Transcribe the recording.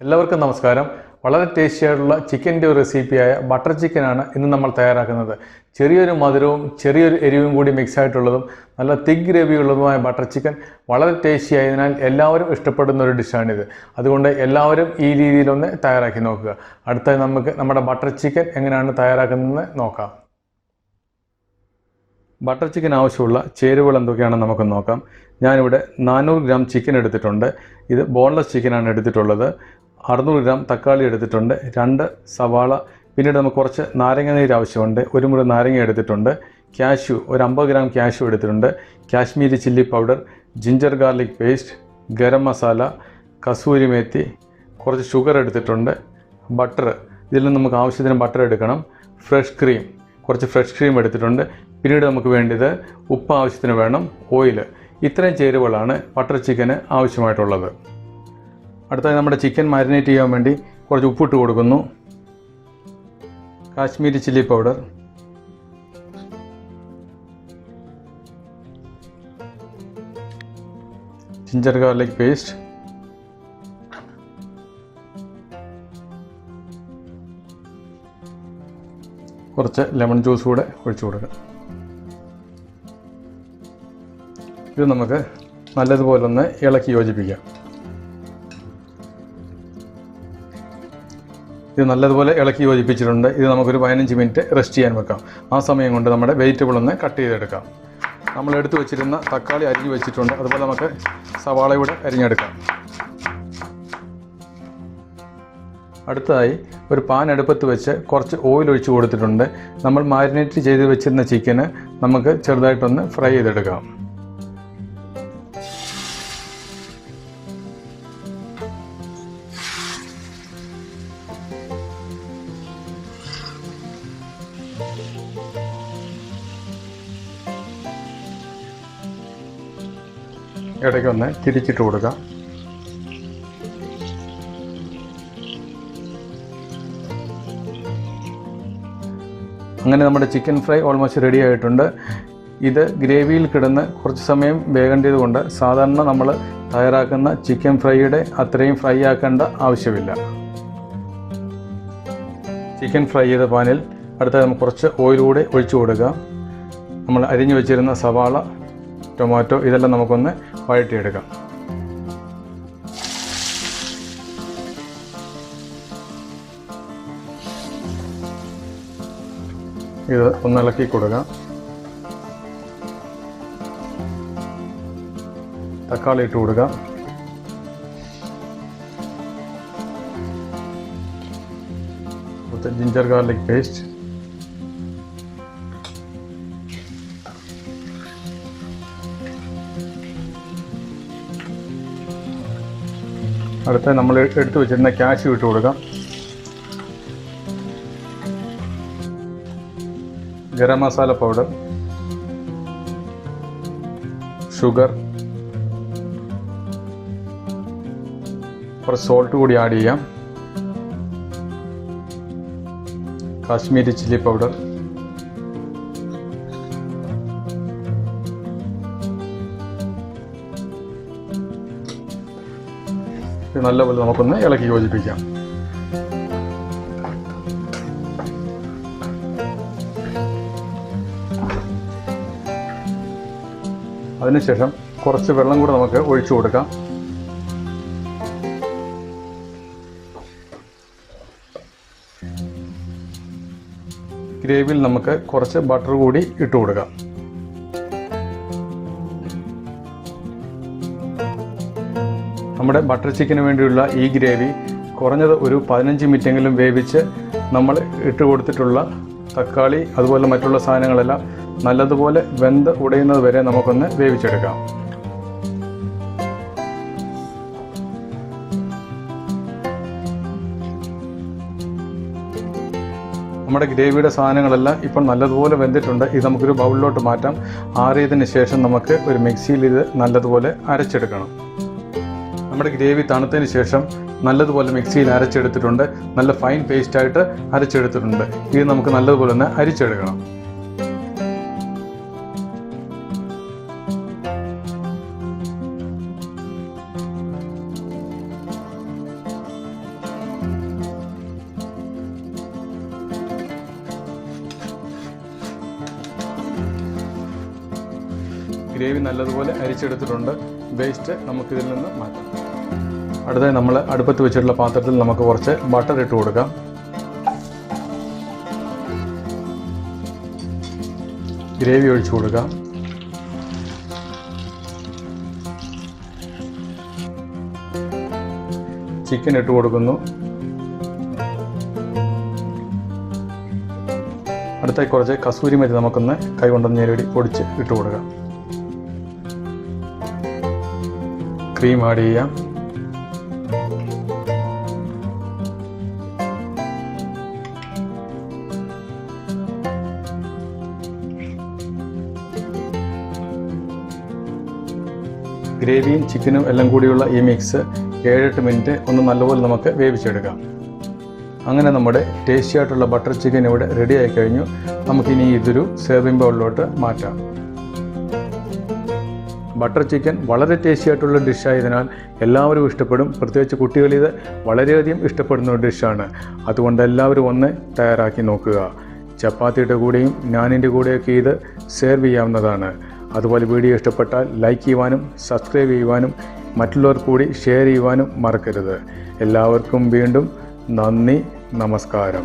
എല്ലാവർക്കും നമസ്കാരം. വളരെ ടേസ്റ്റി ആയിട്ടുള്ള ചിക്കൻ്റെ ഒരു റെസിപ്പിയായ ബട്ടർ ചിക്കനാണ് ഇന്ന് നമ്മൾ തയ്യാറാക്കുന്നത്. ചെറിയൊരു മധുരവും ചെറിയൊരു എരിവും കൂടി മിക്സ് ആയിട്ടുള്ളതും നല്ല തിക്ക് ഗ്രേവി ഉള്ളതുമായ ബട്ടർ ചിക്കൻ വളരെ ടേസ്റ്റി ആയതിനാൽ എല്ലാവരും ഇഷ്ടപ്പെടുന്ന ഒരു ഡിഷാണിത്. അതുകൊണ്ട് എല്ലാവരും ഈ രീതിയിലൊന്ന് തയ്യാറാക്കി നോക്കുക. അടുത്തായി നമുക്ക് നമ്മുടെ ബട്ടർ ചിക്കൻ എങ്ങനെയാണ് തയ്യാറാക്കുന്നതെന്ന് നോക്കാം. ബട്ടർ ചിക്കൻ ആവശ്യമുള്ള ചേരുവകൾ എന്തൊക്കെയാണെന്ന് നമുക്ക് നോക്കാം. ഞാനിവിടെ 400 ഗ്രാം ചിക്കൻ എടുത്തിട്ടുണ്ട്. ഇത് ബോൺലെസ് ചിക്കനാണ് എടുത്തിട്ടുള്ളത്. 600 ഗ്രാം തക്കാളി എടുത്തിട്ടുണ്ട്. 2 സവാള, പിന്നീട് നമുക്ക് കുറച്ച് നാരങ്ങ നീര് ആവശ്യമുണ്ട്. 1 മുറി നാരങ്ങ എടുത്തിട്ടുണ്ട്. കാഷ്യൂ ഒരു 50 ഗ്രാം കാഷ്യൂ എടുത്തിട്ടുണ്ട്. Kashmiri chilli powder, ginger garlic paste, garam masala, kasuri methi, കുറച്ച് ഷുഗർ എടുത്തിട്ടുണ്ട്. ബട്ടർ, ഇതിൽ നിന്ന് നമുക്ക് ആവശ്യത്തിന് ബട്ടർ എടുക്കണം. ഫ്രഷ് ക്രീം, കുറച്ച് ഫ്രഷ് ക്രീം എടുത്തിട്ടുണ്ട്. പിന്നീട് നമുക്ക് വേണ്ടത് ഉപ്പ് ആവശ്യത്തിന് വേണം. ഓയിൽ. ഇത്രയും ചേരുവകളാണ് ബട്ടർ ചിക്കന് ആവശ്യമായിട്ടുള്ളത്. അടുത്തതായി നമ്മുടെ ചിക്കൻ മാരിനേറ്റ് ചെയ്യാൻ വേണ്ടി കുറച്ച് ഉപ്പിട്ട് കൊടുക്കുന്നു. Kashmiri chilli powder, ginger garlic paste, കുറച്ച് ലെമൺ ജ്യൂസ് കൂടെ ഒഴിച്ചു കൊടുക്കുക. ഇത് നമുക്ക് നല്ലതുപോലെ ഒന്ന് ഇളക്കി യോജിപ്പിക്കാം. ഇത് നല്ലതുപോലെ ഇളക്കി യോജിപ്പിച്ചിട്ടുണ്ട്. ഇത് നമുക്കൊരു 15 മിനിറ്റ് റെസ്റ്റ് ചെയ്യാൻ വെക്കാം. ആ സമയം കൊണ്ട് നമ്മുടെ വെജിറ്റബിൾ ഒന്ന് കട്ട് ചെയ്തെടുക്കാം. നമ്മൾ എടുത്തു വെച്ചിരുന്ന തക്കാളി അരിഞ്ഞു വെച്ചിട്ടുണ്ട്. അതുപോലെ നമുക്ക് സവാളയൂടെ അരിഞ്ഞെടുക്കാം. അടുത്തതായി ഒരു പാൻ അടുപ്പത്ത് വെച്ച് കുറച്ച് ഓയിൽ ഒഴിച്ച് കൊടുത്തിട്ടുണ്ട്. നമ്മൾ മാരിനേറ്റ് ചെയ്ത് വെച്ചിരുന്ന ചിക്കന് നമുക്ക് ചെറുതായിട്ടൊന്ന് ഫ്രൈ ചെയ്തെടുക്കാം. ഇടയ്ക്കൊന്ന് തിരിച്ചിട്ട് കൊടുക്കാം. അങ്ങനെ നമ്മുടെ ചിക്കൻ ഫ്രൈ ഓൾമോസ്റ്റ് റെഡി ആയിട്ടുണ്ട്. ഇത് ഗ്രേവിയിൽ കിടന്ന് കുറച്ച് സമയം വേകേണ്ടത് കൊണ്ട് സാധാരണ നമ്മൾ തയ്യാറാക്കുന്ന ചിക്കൻ ഫ്രൈയുടെ അത്രയും ഫ്രൈ ആക്കേണ്ട ആവശ്യമില്ല. ചിക്കൻ ഫ്രൈ ചെയ്ത പാനിൽ അടുത്ത നമുക്ക് കുറച്ച് ഓയിൽ കൂടെ ഒഴിച്ചു കൊടുക്കുക. നമ്മൾ അരിഞ്ഞു വെച്ചിരുന്ന സവാള, ടൊമാറ്റോ ഇതെല്ലാം നമുക്കൊന്ന് വഴറ്റിയെടുക്കാം. ഇത് ഒന്ന് ഇളക്കി കൊടുക്കാം. തക്കാളി ഇട്ട് കൊടുക്കാം. ജിഞ്ചർ ഗാർലിക് പേസ്റ്റ്, അടുത്ത നമ്മൾ എടുത്തു വെച്ചിരുന്ന കാഷ്യൂ ഇട്ട് കൊടുക്കാം. ഗരം മസാല പൗഡർ, ഷുഗർ, കുറച്ച് സോൾട്ട് കൂടി ആഡ് ചെയ്യാം. കാശ്മീരി ചില്ലി പൗഡർ, നല്ലപോലെ നമുക്കൊന്ന് ഇളക്കി യോജിപ്പിക്കാം. അതിനുശേഷം കുറച്ച് വെള്ളം കൂടെ നമുക്ക് ഒഴിച്ചു കൊടുക്കാം. ഗ്രേവിയിൽ നമുക്ക് കുറച്ച് ബട്ടർ കൂടി ഇട്ട് കൊടുക്കാം. നമ്മുടെ ബട്ടർ ചിക്കന് വേണ്ടിയുള്ള ഈ ഗ്രേവി കുറഞ്ഞത് ഒരു 15 മിനിറ്റെങ്കിലും വേവിച്ച് നമ്മൾ ഇട്ട് കൊടുത്തിട്ടുള്ള തക്കാളി അതുപോലെ മറ്റുള്ള സാധനങ്ങളെല്ലാം നല്ലതുപോലെ വെന്ത് ഉടയുന്നത് വരെ നമുക്കൊന്ന് വേവിച്ചെടുക്കാം. നമ്മുടെ ഗ്രേവിയുടെ സാധനങ്ങളെല്ലാം ഇപ്പോൾ നല്ലതുപോലെ വെന്തിട്ടുണ്ട്. ഇത് നമുക്കൊരു ബൗളിലോട്ട് മാറ്റാം. ആറിയതിന് ശേഷം നമുക്ക് ഒരു മിക്സിയിൽ ഇത് നല്ലതുപോലെ അരച്ചെടുക്കണം. നമ്മുടെ ഗ്രേവി തണുത്തതിന് ശേഷം നല്ലതുപോലെ മിക്സിയിൽ അരച്ചെടുത്തിട്ടുണ്ട്. നല്ല ഫൈൻ പേസ്റ്റായിട്ട് അരച്ചെടുത്തിട്ടുണ്ട്. ഇത് നമുക്ക് നല്ലതുപോലെ ഒന്ന് അരിച്ചെടുക്കണം. ഗ്രേവി നല്ലതുപോലെ അരിച്ചെടുത്തിട്ടുണ്ട്. വേസ്റ്റ് നമുക്കിതിൽ നിന്ന് മാറ്റാം. അടുത്തായി നമ്മൾ അടുപ്പത്ത് വെച്ചിട്ടുള്ള പാത്രത്തിൽ നമുക്ക് കുറച്ച് ബട്ടർ ഇട്ട് കൊടുക്കാം. ഗ്രേവി ഒഴിച്ചു കൊടുക്കാം. ചിക്കൻ ഇട്ട് കൊടുക്കുന്നു. അടുത്തായി കുറച്ച് കസൂരി മെത്തി നമുക്കൊന്ന് കൈകൊണ്ടൊന്ന് ഞെരടി പൊടിച്ച് ഇട്ട് കൊടുക്കാം. ക്രീം ആഡ് ചെയ്യാം. ഗ്രേവിയും ചിക്കനും എല്ലാം കൂടിയുള്ള ഈ മിക്സ് 7-8 മിനിറ്റ് ഒന്ന് നല്ലപോലെ നമുക്ക് വേവിച്ചെടുക്കാം. അങ്ങനെ നമ്മുടെ ടേസ്റ്റി ആയിട്ടുള്ള ബട്ടർ ചിക്കൻ ഇവിടെ റെഡി ആയി കഴിഞ്ഞു. നമുക്കിനി ഇതൊരു സെർവിംഗ് ബൗളിലോട്ട് മാറ്റാം. ബട്ടർ ചിക്കൻ വളരെ ടേസ്റ്റി ആയിട്ടുള്ള ഡിഷായതിനാൽ എല്ലാവരും ഇഷ്ടപ്പെടും. പ്രത്യേകിച്ച് കുട്ടികളിത് വളരെയധികം ഇഷ്ടപ്പെടുന്ന ഒരു ഡിഷാണ്. അതുകൊണ്ട് എല്ലാവരും ഒന്ന് തയ്യാറാക്കി നോക്കുക. ചപ്പാത്തിയുടെ കൂടെയും നാനിൻ്റെ കൂടെയൊക്കെ ഇത് സെർവ് ചെയ്യാവുന്നതാണ്. അതുപോലെ വീഡിയോ ഇഷ്ടപ്പെട്ടാൽ ലൈക്ക് ചെയ്യുവാനും സബ്സ്ക്രൈബ് ചെയ്യുവാനും മറ്റുള്ളവർക്ക് കൂടി ഷെയർ ചെയ്യുവാനും മറക്കരുത്. എല്ലാവർക്കും വീണ്ടും നന്ദി, നമസ്കാരം.